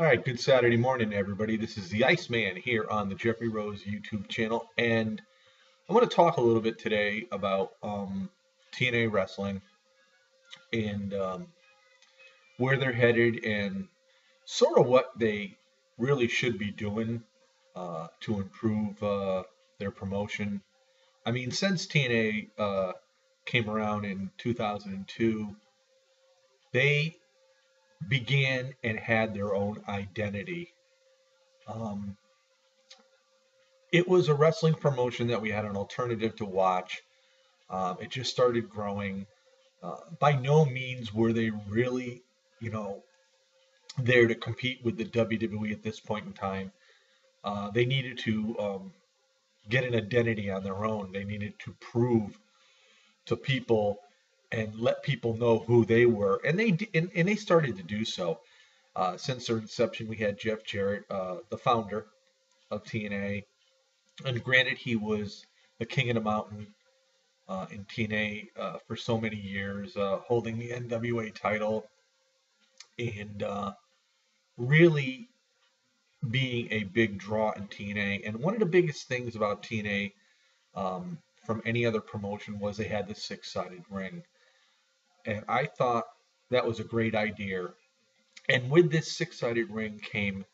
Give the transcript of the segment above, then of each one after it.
All right, good Saturday morning, everybody. This is the Iceman here on the Jeffrey Rose YouTube channel, and I want to talk a little bit today about TNA wrestling and where they're headed and sort of what they really should be doing to improve their promotion. I mean, since TNA came around in 2002, they began and had their own identity. Um, it was a wrestling promotion that we had an alternative to watch. It just started growing. By no means were they really, you know, there to compete with the WWE at this point in time. They needed to get an identity on their own. They needed to prove to people and let people know who they were, and and they started to do so. Since their inception, we had Jeff Jarrett, the founder of TNA, and granted, he was the king of the mountain in TNA for so many years, holding the NWA title and really being a big draw in TNA. And one of the biggest things about TNA from any other promotion was they had the six-sided ring. And I thought that was a great idea. And with this six-sided ring came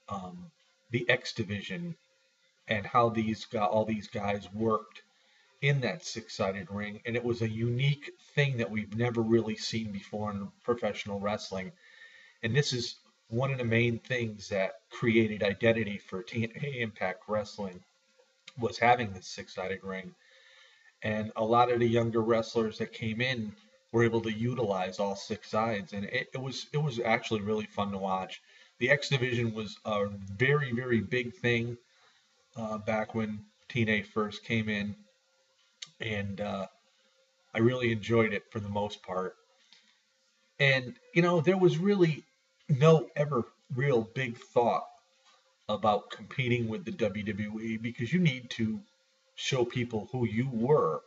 um, the X Division and how all these guys worked in that six-sided ring, and it was a unique thing that we've never really seen before in professional wrestling. And this is one of the main things that created identity for TNA Impact Wrestling was having this six-sided ring. And a lot of the younger wrestlers that came in were able to utilize all six sides, and it was actually really fun to watch. The X Division was a very big thing back when TNA first came in, and I really enjoyed it for the most part. And there was really no ever real big thought about competing with the WWE because you need to show people who you were.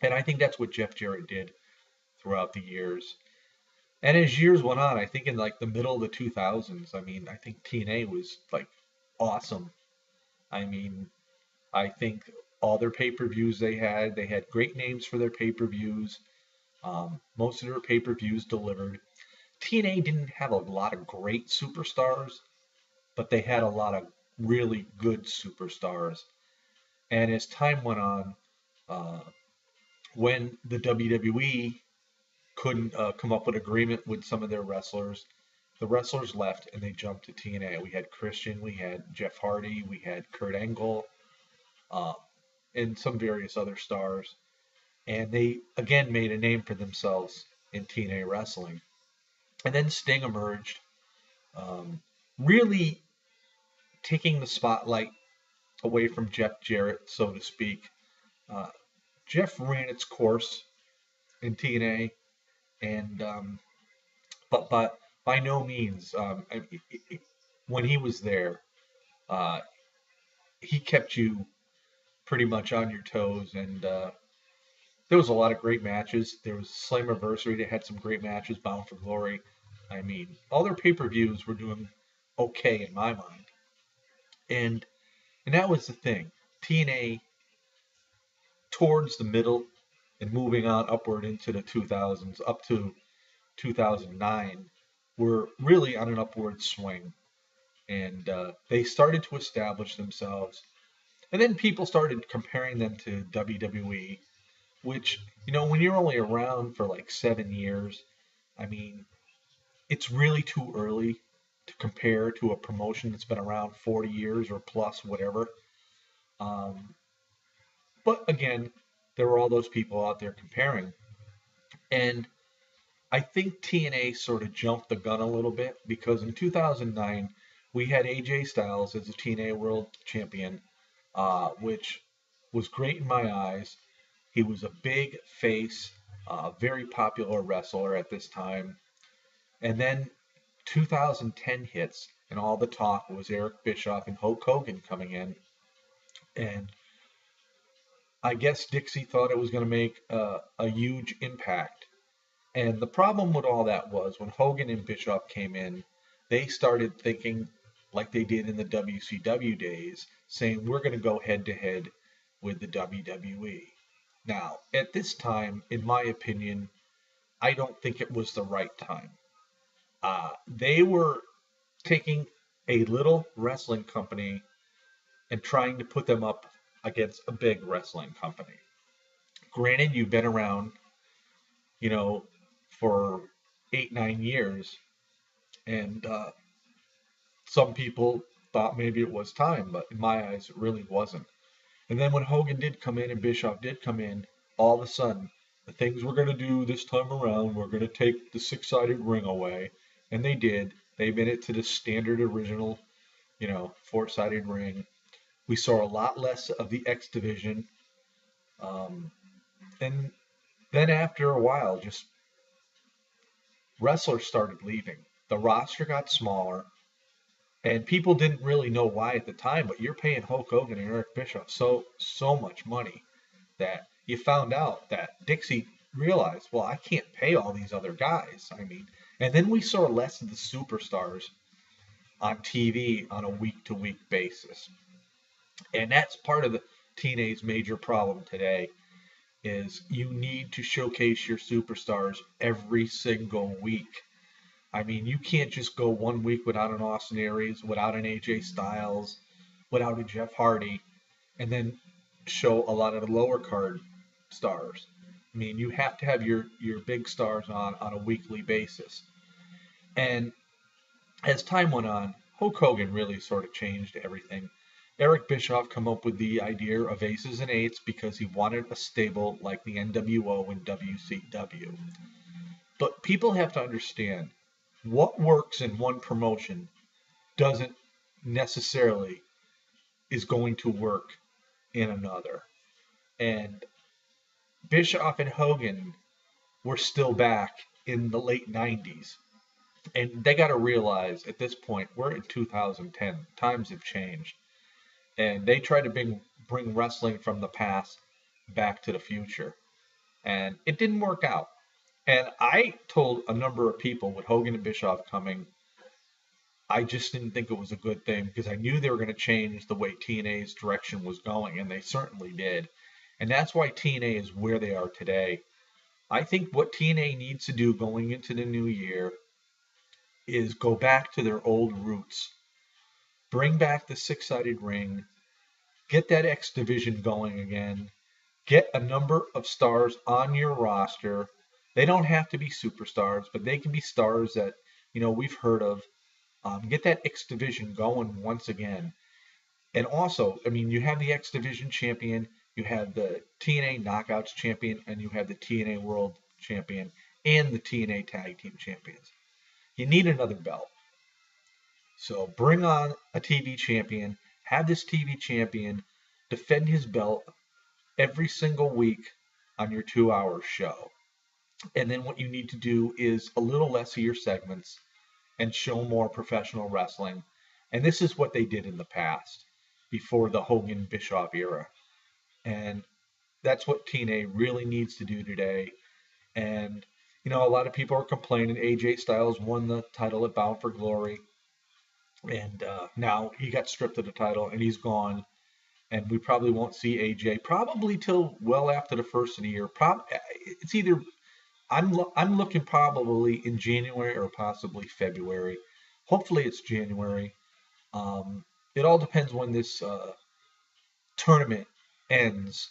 And I think that's what Jeff Jarrett did throughout the years. And as years went on, I think in like the middle of the 2000s, I mean, I think TNA was like awesome. I mean, I think all their pay-per-views they had great names for their pay-per-views. Most of their pay-per-views delivered. TNA didn't have a lot of great superstars, but they had a lot of really good superstars. And as time went on, uh, when the WWE couldn't come up with agreement with some of their wrestlers, the wrestlers left and they jumped to TNA. We had Christian, we had Jeff Hardy, we had Kurt Angle, uh, and some various other stars. And they again made a name for themselves in TNA wrestling. And then Sting emerged, um, really taking the spotlight away from Jeff Jarrett, so to speak. Uh, Jeff ran its course in TNA, and but by no means, when he was there, uh, he kept you pretty much on your toes, and there was a lot of great matches. There was Slammiversary that had some great matches. Bound for Glory. I mean, all their pay-per-views were doing okay in my mind, and that was the thing. TNA towards the middle and moving on upward into the 2000s, up to 2009, were really on an upward swing. And they started to establish themselves. And then people started comparing them to WWE, which, when you're only around for like 7 years, I mean, it's really too early to compare to a promotion that's been around 40 years or plus, whatever. Um, but again, there were all those people out there comparing. And I think TNA sort of jumped the gun a little bit because in 2009, we had AJ Styles as a TNA World Champion, which was great in my eyes. He was a big face, very popular wrestler at this time. And then 2010 hits, and all the talk was Eric Bischoff and Hulk Hogan coming in. And I guess Dixie thought it was going to make a huge impact. And the problem with all that was when Hogan and Bischoff came in, they started thinking like they did in the WCW days, saying we're going to go head to head with the WWE. Now, at this time, in my opinion, I don't think it was the right time. They were taking a little wrestling company and trying to put them up against a big wrestling company. Granted, you've been around, you know, for 8, 9 years, and some people thought maybe it was time, but in my eyes, it really wasn't. And then when Hogan did come in and Bischoff did come in, all of a sudden, the things we're going to do this time around, we're going to take the six-sided ring away. And they did. They made it to the standard original, four-sided ring. We saw a lot less of the X division. And then after a while, just wrestlers started leaving. The roster got smaller. And people didn't really know why at the time, but you're paying Hulk Hogan and Eric Bischoff so much money that you found out that Dixie realized, well, I can't pay all these other guys. I mean, and then we saw less of the superstars on TV on a week to week basis. And that's part of the TNA's major problem today is you need to showcase your superstars every single week. I mean, you can't just go 1 week without an Austin Aries, without an AJ Styles, without a Jeff Hardy, and then show a lot of the lower card stars. I mean, you have to have your big stars on a weekly basis. And as time went on, Hulk Hogan really sort of changed everything. Eric Bischoff come up with the idea of aces and eights because he wanted a stable like the NWO and WCW. But people have to understand what works in one promotion doesn't necessarily is going to work in another. And Bischoff and Hogan were still back in the late 90s. And they got to realize at this point, we're in 2010. Times have changed. And they try to bring wrestling from the past back to the future. And it didn't work out. And I told a number of people with Hogan and Bischoff coming, I just didn't think it was a good thing because I knew they were going to change the way TNA's direction was going, and they certainly did. And that's why TNA is where they are today. I think what TNA needs to do going into the new year is go back to their old roots. Bring back the six-sided ring. Get that X division going again. Get a number of stars on your roster. They don't have to be superstars, but they can be stars that, we've heard of. Get that X division going once again. And also, I mean, you have the X division champion, you have the TNA Knockouts champion, and you have the TNA World champion and the TNA Tag Team champions. You need another belt. So bring on a TV champion, have this TV champion defend his belt every single week on your 2-hour show. And then what you need to do is a little less of your segments and show more professional wrestling. And this is what they did in the past before the Hogan Bischoff era. And that's what TNA really needs to do today. And, a lot of people are complaining AJ Styles won the title at Bound for Glory. And now he got stripped of the title and he's gone. And we probably won't see AJ probably till well after the first of the year. It's either I'm looking probably in January or possibly February. Hopefully it's January. It all depends when this tournament ends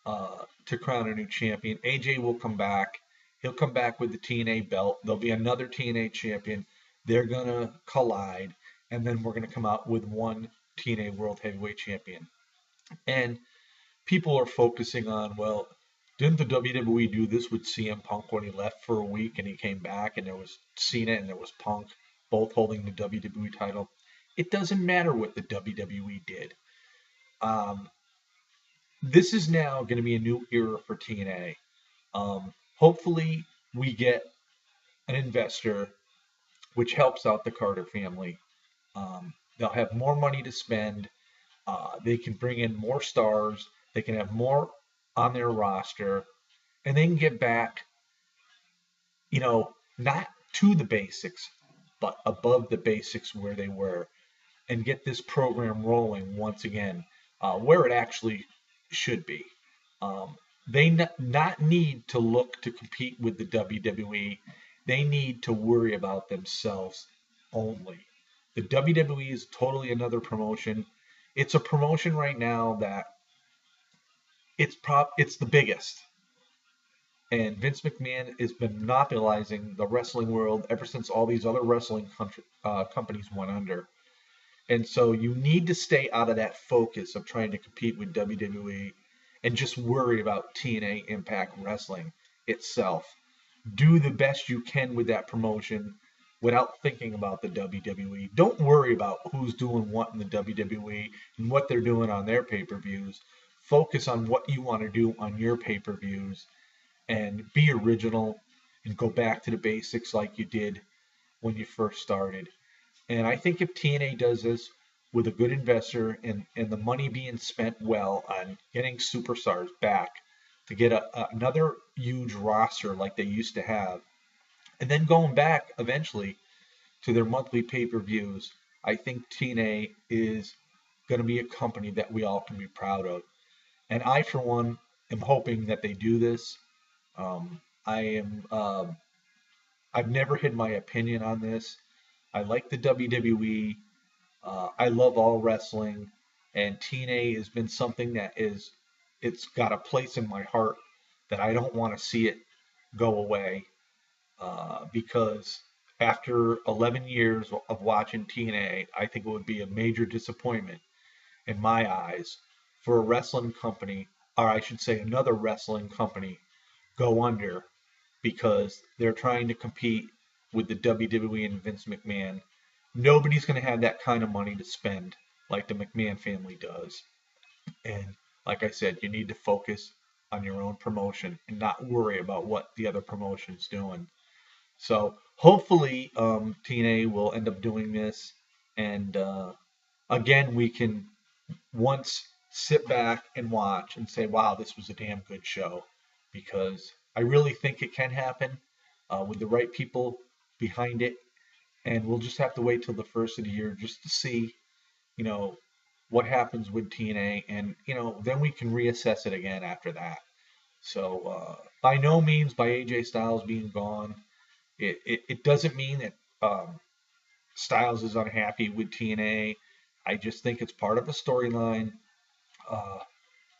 to crown a new champion. AJ will come back. He'll come back with the TNA belt. There'll be another TNA champion. They're going to collide. And then we're going to come out with one TNA World Heavyweight Champion. And people are focusing on, well, didn't the WWE do this with CM Punk when he left for a week and he came back and there was Cena and there was Punk both holding the WWE title? It doesn't matter what the WWE did. This is now going to be a new era for TNA. Hopefully we get an investor which helps out the Carter family. They'll have more money to spend. They can bring in more stars. They can have more on their roster, and they can get back, not to the basics, but above the basics where they were, and get this program rolling once again, where it actually should be. Um, they not need to look to compete with the WWE. They need to worry about themselves only. The WWE is totally another promotion. It's a promotion right now that it's the biggest. And Vince McMahon has been monopolizing the wrestling world ever since all these other wrestling companies went under. And so you need to stay out of that focus of trying to compete with WWE and just worry about TNA Impact Wrestling itself. Do the best you can with that promotion without thinking about the WWE. Don't worry about who's doing what in the WWE and what they're doing on their pay-per-views. Focus on what you want to do on your pay-per-views and be original and go back to the basics like you did when you first started. And I think if TNA does this with a good investor and the money being spent well on getting superstars back to get another huge roster like they used to have, and then going back eventually to their monthly pay-per-views, I think TNA is going to be a company that we all can be proud of. And I, for one, am hoping that they do this. I am. I've never hid my opinion on this. I like the WWE. I love all wrestling, and TNA has been something that it's got a place in my heart that I don't want to see it go away, because after 11 years of watching TNA, I think it would be a major disappointment in my eyes for a wrestling company, or I should say another wrestling company, go under because they're trying to compete with the WWE and Vince McMahon. Nobody's going to have that kind of money to spend like the McMahon family does. And like I said, you need to focus on your own promotion and not worry about what the other promotion's doing. So hopefully, TNA will end up doing this. And again, we can once sit back and watch and say, wow, this was a damn good show. Because I really think it can happen with the right people behind it. And we'll just have to wait till the first of the year just to see, you know, what happens with TNA. And, then we can reassess it again after that. So by no means, by AJ Styles being gone, it doesn't mean that Styles is unhappy with TNA. I just think it's part of a storyline. Uh,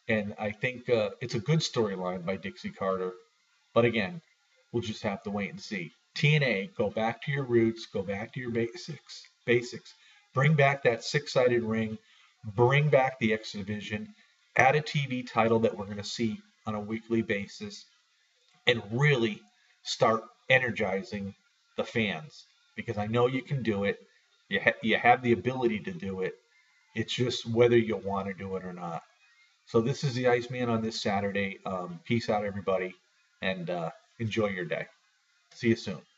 and I think it's a good storyline by Dixie Carter. But again, we'll just have to wait and see. TNA, go back to your roots, go back to your basics. Basics. Bring back that six-sided ring. Bring back the X Division. Add a TV title that we're going to see on a weekly basis, and really start energizing the fans, because I know you can do it. You have the ability to do it. It's just whether you want to do it or not. So this is the Iceman on this Saturday. Peace out, everybody, and enjoy your day. See you soon.